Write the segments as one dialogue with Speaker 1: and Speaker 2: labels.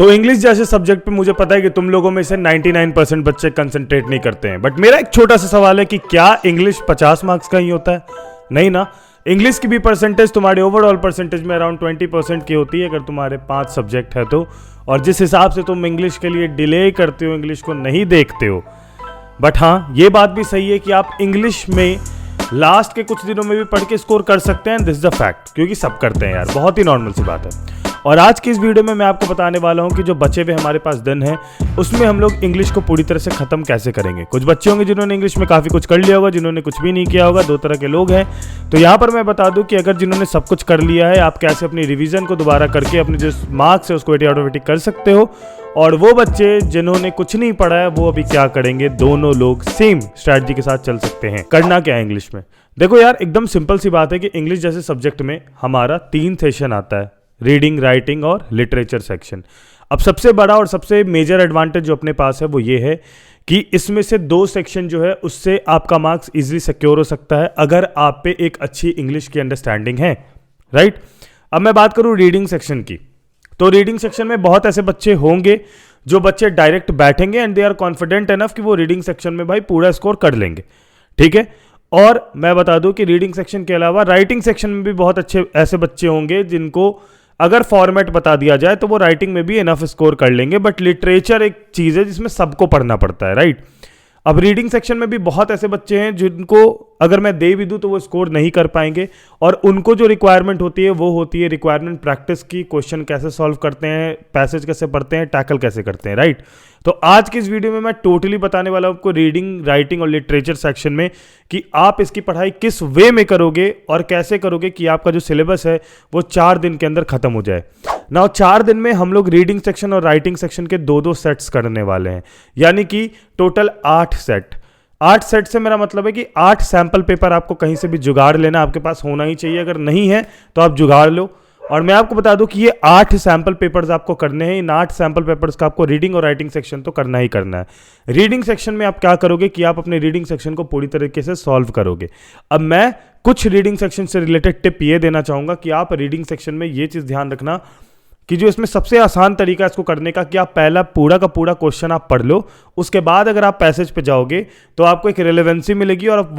Speaker 1: तो इंग्लिश जैसे सब्जेक्ट पे मुझे पता है कि तुम लोगों में से 99% बच्चे कंसंट्रेट नहीं करते हैं, बट मेरा एक छोटा सा सवाल है कि क्या इंग्लिश 50 मार्क्स का ही होता है? नहीं ना। इंग्लिश की भी परसेंटेज तुम्हारे ओवरऑल परसेंटेज में अराउंड 20% की होती है अगर तुम्हारे 5 सब्जेक्ट है तो। और जिस हिसाब से तुम इंग्लिश के लिए डिले करते हो, इंग्लिश को नहीं देखते हो, बट हाँ ये बात भी सही है कि आप इंग्लिश में लास्ट के कुछ दिनों में भी पढ़ के स्कोर कर सकते हैं। दिस इज द फैक्ट, क्योंकि सब करते हैं यार, बहुत ही नॉर्मल सी बात है। और आज की इस वीडियो में मैं आपको बताने वाला हूं कि जो बचे हुए हमारे पास दिन हैं उसमें हम लोग इंग्लिश को पूरी तरह से खत्म कैसे करेंगे। कुछ बच्चे होंगे जिन्होंने इंग्लिश में काफ़ी कुछ कर लिया होगा, जिन्होंने कुछ भी नहीं किया होगा, दो तरह के लोग हैं। तो यहाँ पर मैं बता दूं कि अगर जिन्होंने सब कुछ कर लिया है, आप कैसे अपनी रिवीजन को दोबारा करके अपने जो मार्क्स है उसको 80 आउट ऑफ 80 कर सकते हो। और वो बच्चे जिन्होंने कुछ नहीं पढ़ा है वो अभी क्या करेंगे, दोनों लोग सेम स्ट्रैटेजी के साथ चल सकते हैं। करना क्या है इंग्लिश में? देखो यार, एकदम सिंपल सी बात है कि इंग्लिश जैसे सब्जेक्ट में हमारा 3 सेशन आता है, रीडिंग, राइटिंग और लिटरेचर सेक्शन। अब सबसे बड़ा और सबसे मेजर एडवांटेज जो अपने पास है वो ये है कि इसमें से 2 सेक्शन जो है उससे आपका मार्क्स इजीली सिक्योर हो सकता है अगर आप पे एक अच्छी इंग्लिश की अंडरस्टैंडिंग है, राइट। अब मैं बात करूं रीडिंग सेक्शन की, तो रीडिंग सेक्शन में बहुत ऐसे बच्चे होंगे जो बच्चे डायरेक्ट बैठेंगे and they are confident enough कि वो रीडिंग सेक्शन में भाई पूरा स्कोर कर लेंगे, ठीक है। और मैं बता दूं कि रीडिंग सेक्शन के अलावा राइटिंग सेक्शन में भी बहुत अच्छे ऐसे बच्चे होंगे जिनको अगर फॉर्मेट बता दिया जाए तो वो राइटिंग में भी इनफ स्कोर कर लेंगे। बट लिटरेचर एक चीज़ है जिसमें सबको पढ़ना पड़ता है, राइट। अब रीडिंग सेक्शन में भी बहुत ऐसे बच्चे हैं जिनको अगर मैं दे भी दूं तो वो स्कोर नहीं कर पाएंगे, और उनको जो रिक्वायरमेंट होती है वो होती है रिक्वायरमेंट प्रैक्टिस की, क्वेश्चन कैसे सॉल्व करते हैं, पैसेज कैसे पढ़ते हैं, टैकल कैसे करते हैं, राइट। तो आज की इस वीडियो में मैं टोटली बताने वाला हूं आपको रीडिंग, राइटिंग और लिटरेचर सेक्शन में कि आप इसकी पढ़ाई किस वे में करोगे और कैसे करोगे कि आपका जो सिलेबस है वो 4 दिन के अंदर खत्म हो जाए। नाउ 4 दिन में हम लोग रीडिंग सेक्शन और राइटिंग सेक्शन के 2-2 सेट्स करने वाले हैं, यानी कि टोटल 8 सेट। 8 सेट से मेरा मतलब है कि 8 सैंपल पेपर आपको कहीं से भी जुगाड़ लेना आपके पास होना ही चाहिए। अगर नहीं है तो आप जुगाड़ लो। और मैं आपको बता दूं कि ये 8 सैंपल पेपर्स आपको करने हैं। इन 8 सैंपल पेपर्स का आपको रीडिंग और राइटिंग सेक्शन तो करना ही करना है। रीडिंग सेक्शन में आप क्या करोगे कि आप अपने रीडिंग सेक्शन को पूरी तरीके से सॉल्व करोगे। अब मैं कुछ रीडिंग सेक्शन से रिलेटेड टिप ये देना चाहूंगा कि आप रीडिंग सेक्शन में ये चीज़ ध्यान रखना कि जो इसमें सबसे आसान तरीका है इसको करने का कि आप पहला पूरा का पूरा क्वेश्चन आप पढ़ लो, उसके बाद अगर आप पैसेज पे जाओगे तो आपको एक रिलेवेंसी मिलेगी, और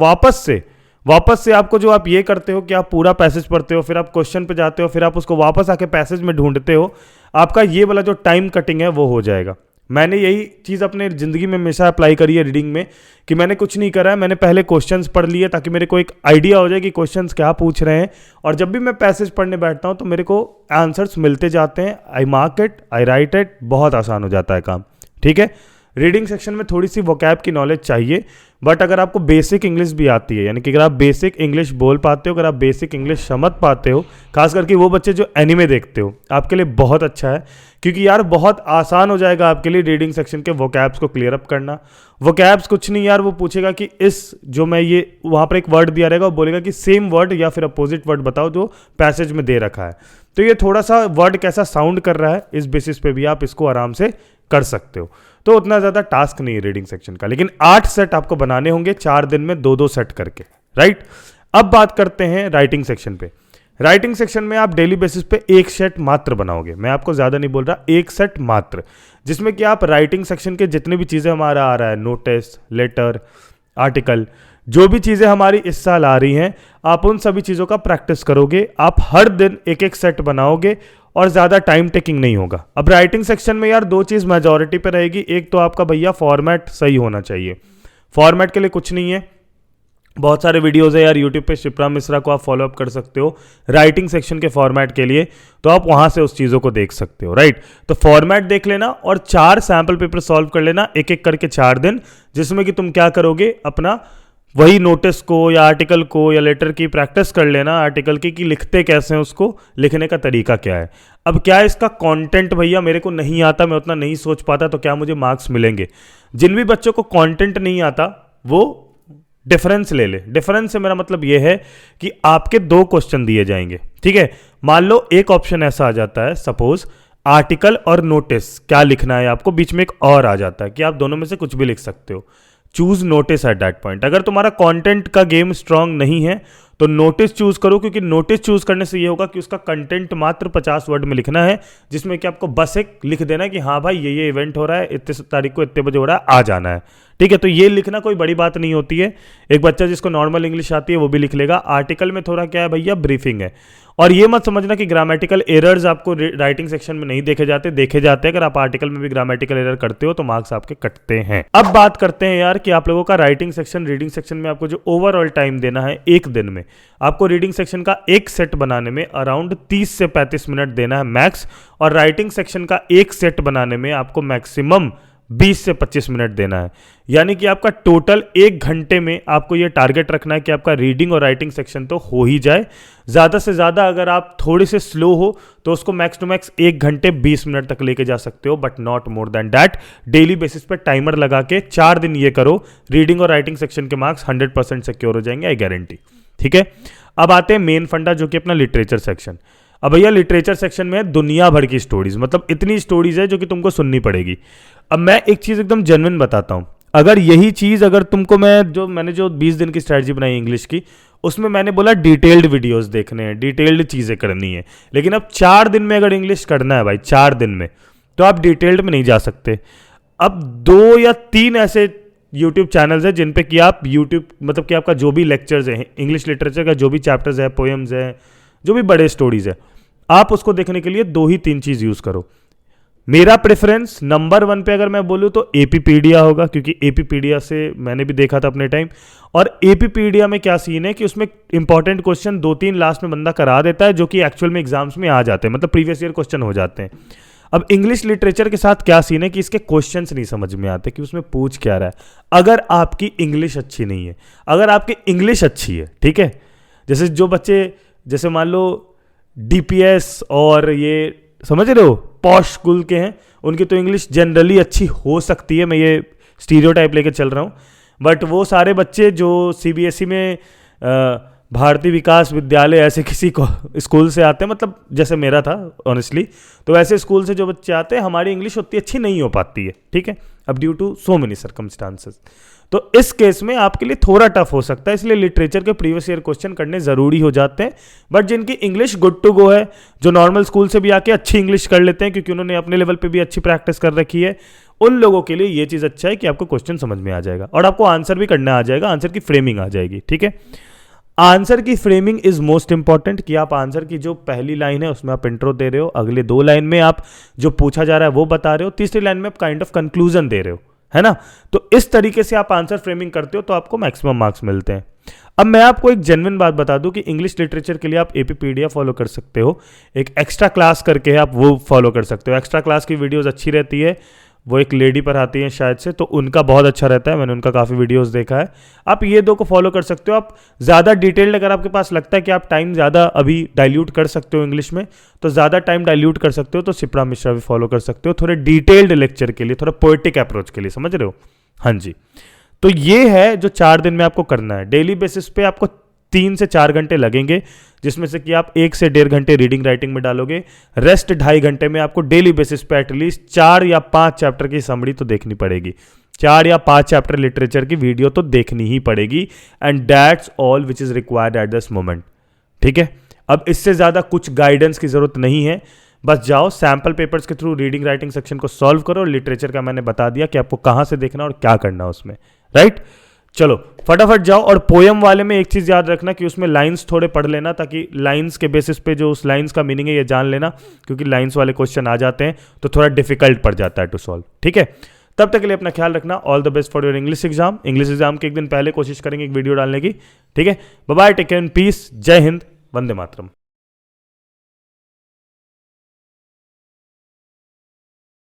Speaker 1: वापस से आपको जो आप ये करते हो कि आप पूरा पैसेज पढ़ते हो, फिर आप क्वेश्चन पे जाते हो, फिर आप उसको वापस आके पैसेज में ढूंढते हो, आपका ये वाला जो टाइम कटिंग है वो हो जाएगा। मैंने यही चीज़ अपने ज़िंदगी में हमेशा अप्लाई करी है रीडिंग में कि मैंने कुछ नहीं करा है, मैंने पहले क्वेश्चंस पढ़ लिए ताकि मेरे को एक आइडिया हो जाए कि क्वेश्चंस क्या पूछ रहे हैं, और जब भी मैं पैसेज पढ़ने बैठता हूँ तो मेरे को आंसर्स मिलते जाते हैं। I mark it, I right it, बहुत आसान हो जाता है काम, ठीक है। रीडिंग सेक्शन में थोड़ी सी वोकैब की नॉलेज चाहिए, बट अगर आपको बेसिक इंग्लिश भी आती है, यानी कि अगर आप बेसिक इंग्लिश बोल पाते हो, अगर आप बेसिक इंग्लिश समझ पाते हो, खास करके वो बच्चे जो एनिमे देखते हो, आपके लिए बहुत अच्छा है, क्योंकि यार बहुत आसान हो जाएगा आपके लिए रीडिंग सेक्शन के वोकैब्स को क्लियर अप करना। वोकैब्स कुछ नहीं यार, वो पूछेगा कि इस जो मैं ये वहाँ पर एक वर्ड दिया रहेगा, वो बोलेगा कि सेम वर्ड या फिर अपोजिट वर्ड बताओ जो पैसेज में दे रखा है। तो ये थोड़ा सा वर्ड कैसा साउंड कर रहा है, इस बेसिस पे भी आप इसको आराम से कर सकते हो। तो उतना ज़्यादा टास्क नहीं है रीडिंग सेक्शन का, लेकिन 8 सेट आपको बनाने होंगे 4 दिन में 2-2 सेट करके, राइट। अब बात करते हैं राइटिंग सेक्शन पे। राइटिंग सेक्शन में आप डेली बेसिस पे 1 सेट मात्र बनाओगे, मैं आपको ज़्यादा नहीं बोल रहा, 1 सेट मात्र, जिसमें कि आप राइटिंग सेक्शन के जितनी भी चीज़ें हमारा आ रहा है, नोटिस, लेटर, आर्टिकल, जो भी चीज़ें हमारी इस साल आ रही हैं, आप उन सभी चीज़ों का प्रैक्टिस करोगे। आप हर दिन 1-1 सेट बनाओगे और ज़्यादा टाइम टेकिंग नहीं होगा। अब राइटिंग सेक्शन में यार 2 चीज़ मेजॉरिटी पे रहेगी। एक तो आपका भैया फॉर्मेट सही होना चाहिए। फॉर्मेट के लिए कुछ नहीं है, बहुत सारे वीडियोज़ है यार यूट्यूब पे, शिप्रा मिश्रा को आप फॉलो अप कर सकते हो राइटिंग सेक्शन के फॉर्मेट के लिए, तो आप वहाँ से उस चीज़ों को देख सकते हो, राइट। तो फॉर्मेट देख लेना और 4 सैम्पल पेपर सॉल्व कर लेना 1-1 करके 4 दिन, जिसमें कि तुम क्या करोगे, अपना वही नोटिस को या आर्टिकल को या लेटर की प्रैक्टिस कर लेना, आर्टिकल की कि लिखते कैसे हैं, उसको लिखने का तरीका क्या है। अब क्या है इसका कंटेंट, भैया मेरे को नहीं आता, मैं उतना नहीं सोच पाता, तो क्या मुझे मार्क्स मिलेंगे? जिन भी बच्चों को कंटेंट नहीं आता वो डिफरेंस ले ले। डिफरेंस से मेरा मतलब ये है कि आपके 2 क्वेश्चन दिए जाएंगे, ठीक है। मान लो एक ऑप्शन ऐसा आ जाता है, सपोज आर्टिकल और नोटिस क्या लिखना है आपको, बीच में एक और आ जाता है कि आप दोनों में से कुछ भी लिख सकते हो। Choose notice at that point. अगर तुम्हारा कंटेंट का गेम स्ट्रांग नहीं है तो नोटिस चूज करो, क्योंकि नोटिस चूज करने से ये होगा कि उसका कंटेंट मात्र 50 वर्ड में लिखना है, जिसमें कि आपको बस एक लिख देना है कि हाँ भाई ये इवेंट हो रहा है, इतने तारीख को इतने बजे हो रहा है, आ जाना है। ठीक है, तो ये लिखना कोई बड़ी बात नहीं होती है, एक बच्चा जिसको नॉर्मल इंग्लिश आती है वो भी लिख लेगा। आर्टिकल में थोड़ा क्या है भैया, ब्रीफिंग है। और ये मत समझना कि ग्रामेटिकल एरर्स आपको राइटिंग सेक्शन में नहीं देखे जाते हैं। अगर आप आर्टिकल में भी ग्रामेटिकल एरर करते हो तो मार्क्स आपके कटते हैं। अब बात करते हैं यार कि आप लोगों का राइटिंग सेक्शन, रीडिंग सेक्शन में आपको जो ओवरऑल टाइम देना है एक दिन में, आपको रीडिंग सेक्शन का एक सेट बनाने में अराउंड 30 से 35 मिनट देना है मैक्स, और राइटिंग सेक्शन का एक सेट बनाने में आपको मैक्सिमम 20 से 25 मिनट देना है। यानी कि आपका टोटल 1 घंटे में आपको ये टारगेट रखना है कि आपका रीडिंग और राइटिंग सेक्शन तो हो ही जाए। ज़्यादा से ज़्यादा अगर आप थोड़े से स्लो हो तो उसको मैक्स टू मैक्स 1 घंटे 20 मिनट तक लेके जा सकते हो, but not more than that. Daily basis पे टाइमर लगा के 4 दिन ये करो, रीडिंग और राइटिंग सेक्शन के मार्क्स 100% सिक्योर हो जाएंगे, आई गारंटी। ठीक है, अब आते हैं मेन फंडा, जो कि अपना लिटरेचर सेक्शन। अब भैया लिटरेचर सेक्शन में दुनिया भर की स्टोरीज, मतलब इतनी स्टोरीज है जो कि तुमको सुननी पड़ेगी। अब मैं एक चीज़ एकदम जेन्युइन बताता हूँ, अगर यही चीज़ अगर तुमको मैंने जो 20 दिन की स्ट्रैटेजी बनाई इंग्लिश की, उसमें मैंने बोला डिटेल्ड वीडियोस देखने हैं, डिटेल्ड चीज़ें करनी है, लेकिन अब 4 दिन में अगर इंग्लिश करना है भाई, 4 दिन में, तो आप डिटेल्ड में नहीं जा सकते। अब 2 या 3 ऐसे यूट्यूब चैनल्स हैं जिन पे कि आप यूट्यूब, मतलब कि आपका जो भी लेक्चर्स हैं इंग्लिश लिटरेचर का, जो भी चैप्टर्स है, पोएम्स है, जो भी बड़े स्टोरीज है, आप उसको देखने के लिए 2 ही 3 चीज़ यूज़ करो। मेरा प्रेफरेंस नंबर 1 पे अगर मैं बोलूँ तो एपीपीडिया होगा, क्योंकि एपीपीडिया से मैंने भी देखा था अपने टाइम। और एपीपीडिया में क्या सीन है कि उसमें इंपॉर्टेंट क्वेश्चन 2-3 लास्ट में बंदा करा देता है, जो कि एक्चुअल में एग्जाम्स में आ जाते हैं, मतलब प्रीवियस ईयर क्वेश्चन हो जाते हैं। अब इंग्लिश लिटरेचर के साथ क्या सीन है कि इसके क्वेश्चंस नहीं समझ में आते कि उसमें पूछ क्या रहा है। अगर आपकी इंग्लिश अच्छी नहीं है, अगर आपकी इंग्लिश अच्छी है, ठीक है, जैसे जो बच्चे, जैसे मान लो डीपीएस और ये समझ रहे हो पॉश स्कूल के हैं, उनकी तो इंग्लिश जनरली अच्छी हो सकती है, मैं ये स्टीरियोटाइप लेके चल रहा हूँ, बट वो सारे बच्चे जो सीबीएसई में भारतीय विकास विद्यालय ऐसे किसी को स्कूल से आते हैं, मतलब जैसे मेरा था ऑनेस्टली, तो ऐसे स्कूल से जो बच्चे आते हैं, हमारी इंग्लिश उतनी अच्छी नहीं हो पाती है। ठीक है, अब due to so many circumstances, तो इस केस में आपके लिए थोड़ा टफ हो सकता है, इसलिए लिटरेचर के प्रीवियस ईयर क्वेश्चन करने जरूरी हो जाते हैं। बट जिनकी इंग्लिश गुड टू गो है, जो नॉर्मल स्कूल से भी आके अच्छी इंग्लिश कर लेते हैं, क्योंकि उन्होंने अपने लेवल पे भी अच्छी प्रैक्टिस कर रखी है, उन लोगों के लिए ये चीज़ अच्छा है कि आपको क्वेश्चन समझ में आ जाएगा और आपको आंसर भी करना आ जाएगा, आंसर की फ्रेमिंग आ जाएगी। ठीक है, आंसर की फ्रेमिंग इज मोस्ट इंपॉर्टेंट, कि आप आंसर की जो पहली लाइन है उसमें आप इंट्रो दे रहे हो, अगले 2 लाइन में आप जो पूछा जा रहा है वो बता रहे हो, तीसरी लाइन में आप काइंड ऑफ कंक्लूजन दे रहे हो, है ना। तो इस तरीके से आप आंसर फ्रेमिंग करते हो तो आपको मैक्सिमम मार्क्स मिलते हैं। अब मैं आपको एक जेन्युइन बात बता दूं कि इंग्लिश लिटरेचर के लिए आप एपीपीडिया फॉलो कर सकते हो, एक एक्स्ट्रा क्लास करके है, आप वो फॉलो कर सकते हो। एक्स्ट्रा क्लास की वीडियोस अच्छी रहती है, वो एक लेडी पर आती हैं शायद से, तो उनका बहुत अच्छा रहता है, मैंने उनका काफ़ी वीडियोस देखा है। आप ये 2 को फॉलो कर सकते हो। आप ज़्यादा डिटेल्ड, अगर आपके पास लगता है कि आप टाइम ज़्यादा अभी डाइल्यूट कर सकते हो इंग्लिश में, तो ज़्यादा टाइम डाइल्यूट कर सकते हो, तो शिप्रा मिश्रा भी फॉलो कर सकते हो, थोड़े डिटेल्ड लेक्चर के लिए, थोड़ा पोएटिक अप्रोच के लिए, समझ रहे हो। हाँ जी, तो ये है जो 4 दिन में आपको करना है। डेली बेसिस पे आपको 3 से 4 घंटे लगेंगे, जिसमें से कि आप 1 से 1.5 घंटे रीडिंग राइटिंग में डालोगे, रेस्ट 2.5 घंटे में आपको डेली बेसिस पे एटलीस्ट 4 या 5 चैप्टर की समरी तो देखनी पड़ेगी, 4 या 5 चैप्टर लिटरेचर की वीडियो तो देखनी ही पड़ेगी, and that's all which is required at this moment. ठीक है, अब इससे ज़्यादा कुछ गाइडेंस की ज़रूरत नहीं है, बस जाओ सैम्पल पेपर्स के थ्रू रीडिंग राइटिंग सेक्शन को सॉल्व करो। लिटरेचर का मैंने बता दिया कि आपको कहाँ से देखना और क्या करना उसमें, राइट। चलो फटाफट जाओ, और पोएम वाले में एक चीज़ याद रखना कि उसमें लाइंस थोड़े पढ़ लेना, ताकि लाइंस के बेसिस पे जो उस लाइंस का मीनिंग है ये जान लेना, क्योंकि लाइंस वाले क्वेश्चन आ जाते हैं तो थोड़ा डिफिकल्ट पड़ जाता है टू सॉल्व। ठीक है, तब तक के लिए अपना ख्याल रखना। All the best for your English exam. English exam के एक दिन पहले कोशिश करेंगे एक वीडियो डालने की। ठीक है, bye bye, take care and peace. जय हिंद, वंदे मातरम।